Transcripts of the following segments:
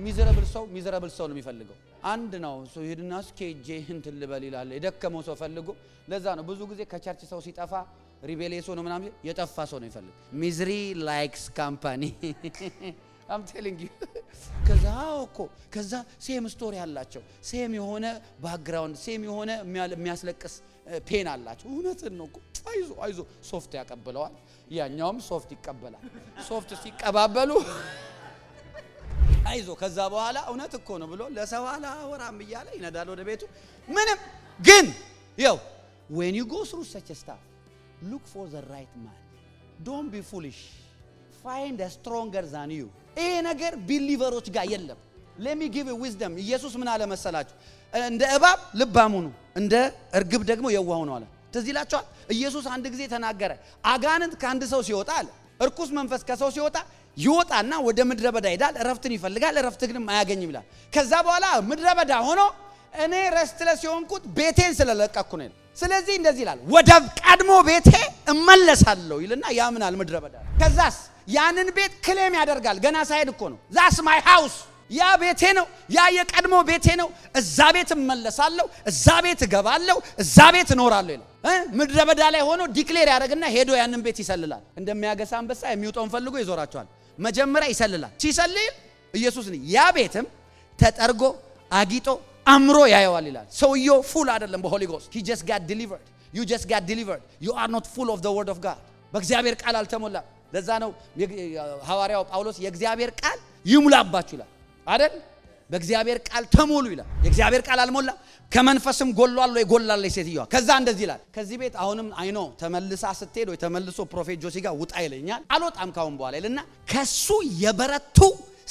ሚዘራብል ሰው ነው የሚፈልገው አንድ ነው ሰው ሄድናስ ከጄ እንትን ልበል ይላል የደከመው ሰው ፈልጎ ለዛ ነው ብዙ ጊዜ ከቸርች ሰው ሲጠፋ ሪቤሌሶ ነው ምናምን የጠፋ ሰው ነው ይፈልግ misery likes company I'm telling you ከዛ ሴም ስቶሪ አላቸው ሴም የሆነ ባክግራውንድ ሴም የሆነ የሚያስለቅስ ፔን አላቸው እውነትን ነው አይዞ ሶፍት ያቀበለዋል ያኛውም ሶፍት ይቀበላል ሶፍት ሲቀባበሉ አይዞ ከዛ በኋላ እውነት እኮ ነው ብሎ ለሰዋላ ወራም ይያለ ይነዳል ወደ ቤቱ ምንም ግን when you go through such a stuff look for the right man don't be foolish find a stronger than you ይሄ ነገር ቢሊቨሮች ጋር የለም let me give you wisdom ኢየሱስ ምን አለ መሰላችሁ እንደ እባብ ልባሙ ነው እንደ እርግብ ደግሞ የዋህ ነው አለ ትዝ ይላችኋል ኢየሱስ አንድ ጊዜ ተናገረ አጋንንት ከአንድ ሰው ሲወጣ አለ እርኩስ መንፈስ ከሰው ሲወጣ ይወጣና ወደ ምድረ በዳ ይሄዳል ረፍትን ይፈልጋል ረፍት ግን ማያገኝም ይላል ከዛ በኋላ ምድረ በዳ ሆኖ እኔ ረስትለስ የሆንኩት ቤቴን ስለለቀኩ ነው ስለዚህ እንደዚህ ይላል ወደ ቀድሞ ቤቴ እመለሳለሁ ይልና ያምናል ምድረ በዳ ከዛስ ያንን ቤት ክሌም ያደርጋል ገና ሳይድ እኮ ነው that's my house ያ ቤቴ ነው ያ የቀድሞ ቤቴ ነው እዛ ቤት እመለሳለሁ እዛ ቤት እገባለሁ እዛ ቤት እኖራለሁ ይላል ምድረ በዳ ላይ ሆኖ ዲክሌር ያደርግና ሄዶ ያንን ቤት ይሰልላል እንደሚያገሳ አንበሳ የሚውጣውን ፈልጎ ይዞራቸዋል መጀመሪያ ይሰልላል ሲሰልል ኢየሱስ ነው ያ ቤትም ተጠርጎ አጊጦ አምሮ ያየዋል ይላል ሰውየው ፉል አይደለም በሆሊ ጎስት he just got delivered you are not full of the word of God በእግዚአብሔር ቃል አልተሞላም ለዛ ነው ሐዋርያው ጳውሎስ የእግዚአብሔር ቃል ይሙላባችሁ ይላል አይደል በእግዚአብሔር ቃል ተሞሉ ይላል የእግዚአብሔር ቃል አልሞላ ከመንፈስም ጎሏል ወይ ጎላል ሴትየዋ ከዛ እንደዚህ ይላል ከዚህ ቤት አሁንም አይኖ ተመልሳ ስትሄድ ወይ ተመልሶ ፕሮፌት ጆሲ ጋር ውጣ ይለኛል አልወጣም ካሁን በኋላ ይልና ከሱ የበረቱ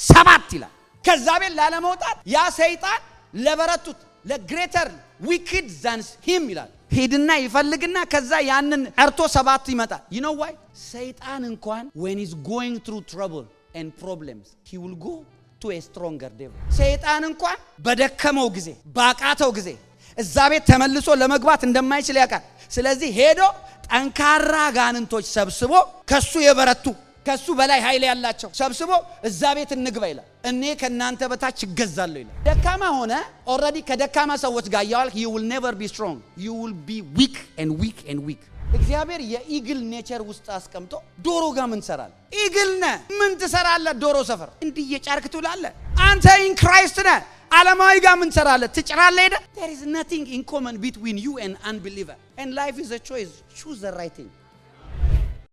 7 ይላል ከዛ ቤት ላለመውጣት ያ ሰይጣን ለበረቱት ለግሬተር wicked than him ይላል ሄድና ይፈልግና ከዛ ያንን አርቶ 7 ይመጣል you know why ሰይጣን እንኳን when he's going through trouble and problems he will go to a stronger devil ሰይጣን እንኳን በደከመው ጊዜ ባቃተው ጊዜ እዛ ቤት ተመልሶ ለመግባት እንደማይችል ያውቃል ስለዚህ ሄዶ ጠንካራ ጋንንቶች ሰብስቦ ከሱ የበረቱ ከሱ በላይ ኃይል ያላቸው ሰብስቦ እዛ ቤት እንግባ ይላል እኔ ከናንተ በታች ይገዛለሁ ይላል ደካማ ሆነ already ከደካማ ሰዎች ጋር ያዋል you will never be strong you will be weak and weak እግዚአብሔር የኢግል ኔቸር ውስጥ አስቀምጦ ዶሮ ጋር ምን ሰራል ኢግል ነህ ምን ትሰራለህ ዶሮ ሰፈር እንዲህ እየጫርክ ትውላለህ አንተ ኢን ክራይስት ነህ ዓለማዊ ጋር ምን ሰራለህ ትጭራለህ ሄደ there is nothing in common between you and unbeliever and life is a choice choose the right thing